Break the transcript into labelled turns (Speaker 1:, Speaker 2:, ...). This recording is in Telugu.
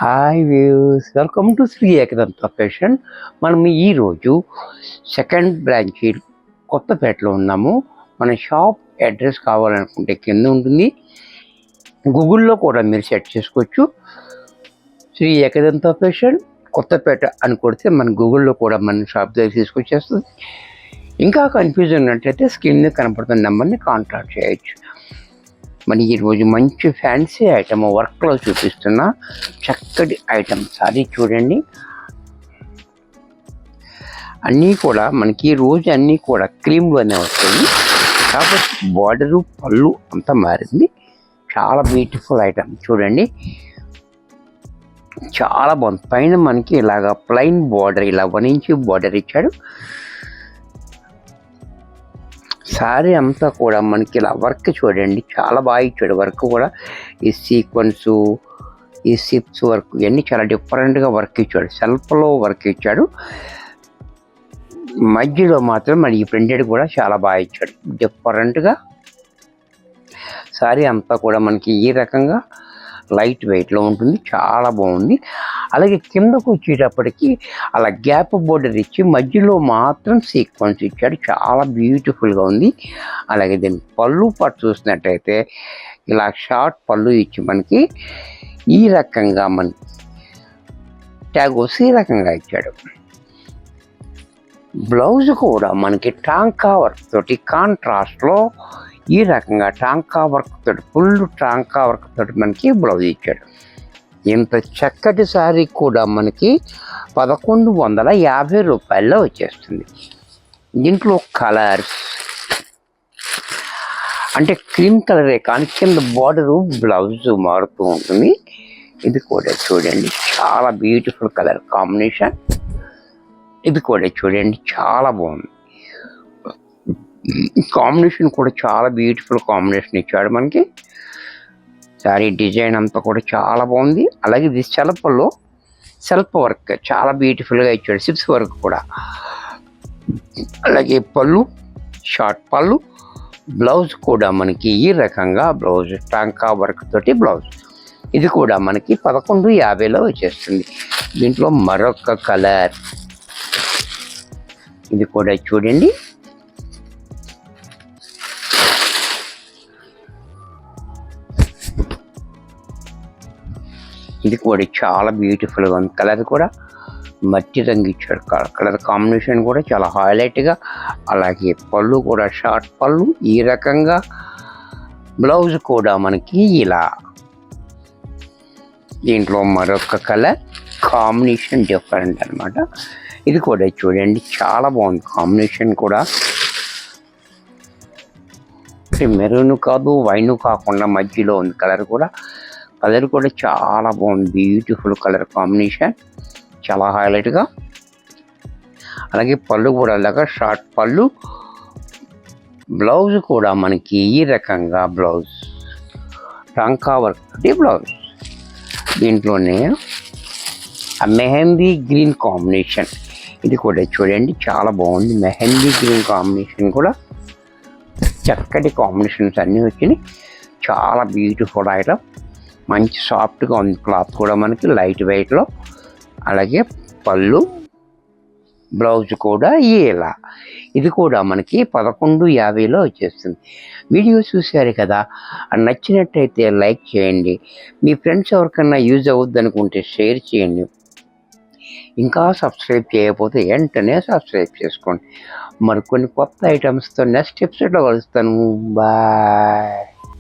Speaker 1: Hi views, welcome to Shri Ekadanta fashion. మనం ఈరోజు సెకండ్ బ్రాంచ్ కొత్తపేటలో ఉన్నాము. మన షాప్ అడ్రస్ కావాలనుకుంటే కింద ఉంటుంది, గూగుల్లో కూడా మీరు సెర్చ్ చేసుకోవచ్చు. శ్రీ ఏకదంత ఫ్యాషన్ కొత్తపేట అని కొడితే మన గూగుల్లో కూడా మన షాప్ దగ్గర తీసుకొచ్చేస్తుంది. ఇంకా కన్ఫ్యూజన్ ఉన్నట్లయితే స్క్రీన్ మీద కనపడుతున్న నెంబర్ని కాంటాక్ట్ చేయొచ్చు. మరి ఈరోజు మంచి ఫ్యాన్సీ ఐటమ్ వర్క్లో చూపిస్తున్న చక్కటి ఐటమ్స్ అది చూడండి. అన్నీ కూడా మనకి రోజు అన్నీ కూడా క్రీమ్లోనే వస్తాయి, కాబట్టి బార్డరు పళ్ళు అంతా మారింది. చాలా బ్యూటిఫుల్ ఐటమ్ చూడండి, చాలా బాగుంది. పైన మనకి ఇలాగా ప్లెయిన్ బార్డర్, ఇలా 1 ఇంచ్ బార్డర్ ఇచ్చాడు. శారీ అంతా కూడా మనకి ఇలా వర్క్ చూడండి, చాలా బాగా ఇచ్చాడు. వర్క్ కూడా ఈ సీక్వెన్సు, ఈ సిప్స్ వర్క్ ఇవన్నీ చాలా డిఫరెంట్గా వర్క్ ఇచ్చాడు. సెల్ఫ్లో వర్క్ ఇచ్చాడు. మధ్యలో మాత్రం మరి ఈ ప్రింటెడ్ కూడా చాలా బాగా ఇచ్చాడు డిఫరెంట్గా. శారీ అంతా కూడా మనకి ఈ రకంగా లైట్ వెయిట్లో ఉంటుంది, చాలా బాగుంది. అలాగే కిందకు వచ్చేటప్పటికి అలా గ్యాప్ బోర్డర్ ఇచ్చి మధ్యలో మాత్రం సీక్వెన్స్ ఇచ్చాడు, చాలా బ్యూటిఫుల్గా ఉంది. అలాగే దీని పళ్ళు పట్టు చూసినట్టయితే ఇలా షార్ట్ పళ్ళు ఇచ్చి మనకి ఈ రకంగా మనకి ట్యాగోస్ ఈ రకంగా ఇచ్చాడు. బ్లౌజ్ కూడా మనకి టాంకా వర్క్ తోటి కాంట్రాస్ట్లో ఈ రకంగా టాంకా వర్క్ తోటి, ఫుల్ టాంకా వర్క్ తోటి మనకి బ్లౌజ్ ఇచ్చాడు. ఇంత చక్కటి శారీ కూడా మనకి 1150 రూపాయల్లో వచ్చేస్తుంది. దీంట్లో కలర్స్ అంటే క్రీమ్ కలరే కానీ కింద బార్డరు బ్లౌజ్ మారుతూ ఉంటుంది. ఇది కూడా చూడండి, చాలా బ్యూటిఫుల్ కలర్ కాంబినేషన్. ఇది కూడా చూడండి, చాలా బాగుంది. కాంబినేషన్ కూడా చాలా బ్యూటిఫుల్ కాంబినేషన్ ఇచ్చాడు మనకి. శారీ డిజైన్ అంతా కూడా చాలా బాగుంది. అలాగే ఇది సెల్ఫ్ వర్క్ చాలా బ్యూటిఫుల్గా ఇచ్చాడు, సిప్స్ వర్క్ కూడా. అలాగే పళ్ళు షార్ట్ పళ్ళు, బ్లౌజ్ కూడా మనకి ఈ రకంగా బ్లౌజ్ టాంకా వర్క్ తోటి బ్లౌజ్. ఇది కూడా మనకి 1150లో వచ్చేస్తుంది. దీంట్లో మరొక కలర్, ఇది కూడా చూడండి, ఇది కూడా చాలా బ్యూటిఫుల్గా ఉంది. కలర్ కూడా మట్టి రంగు ఇచ్చాడు, కలర్ కాంబినేషన్ కూడా చాలా హైలైట్గా. అలాగే పళ్ళు కూడా షార్ట్ పళ్ళు ఈ రకంగా, బ్లౌజ్ కూడా మనకి ఇలా. దీంట్లో మరొక కలర్ కాంబినేషన్ డిఫరెంట్ అనమాట. ఇది కూడా చూడండి, చాలా బాగుంది కాంబినేషన్ కూడా. మెరూన్ కాదు, వైన్ కాకుండా మధ్యలో ఉంది కలర్ కూడా. కలర్ కూడా చాలా బాగుంది, బ్యూటిఫుల్ కలర్ కాంబినేషన్, చాలా హైలైట్గా. అలాగే పళ్ళు కూడా అలాగా షార్ట్ పళ్ళు, బ్లౌజ్ కూడా మనకి ఈ రకంగా బ్లౌజ్ టాంకా వర్క్ బ్లౌజ్. దీంట్లోనే మెహందీ గ్రీన్ కాంబినేషన్, ఇది కూడా చూడండి, చాలా బాగుంది. మెహందీ గ్రీన్ కాంబినేషన్ కూడా చక్కటి కాంబినేషన్స్ అన్నీ వచ్చినాయి, చాలా బ్యూటిఫుల్ ఐటమ్. మంచి సాఫ్ట్గా ఉంది క్లాత్ కూడా మనకి లైట్ వెయిట్లో. అలాగే పళ్ళు బ్లౌజ్ కూడా ఇలా. ఇది కూడా మనకి 1150లో వచ్చేస్తుంది. వీడియో చూశారు కదా, నచ్చినట్టయితే లైక్ చేయండి. మీ ఫ్రెండ్స్ ఎవరికన్నా యూజ్ అవుద్ది అనుకుంటే షేర్ చేయండి. ఇంకా సబ్స్క్రైబ్ చేయకపోతే వెంటనే సబ్స్క్రైబ్ చేసుకోండి. మరికొన్ని కొత్త ఐటమ్స్తో నెక్స్ట్ ఎపిసోడ్లో కలుస్తాను. బాయ్.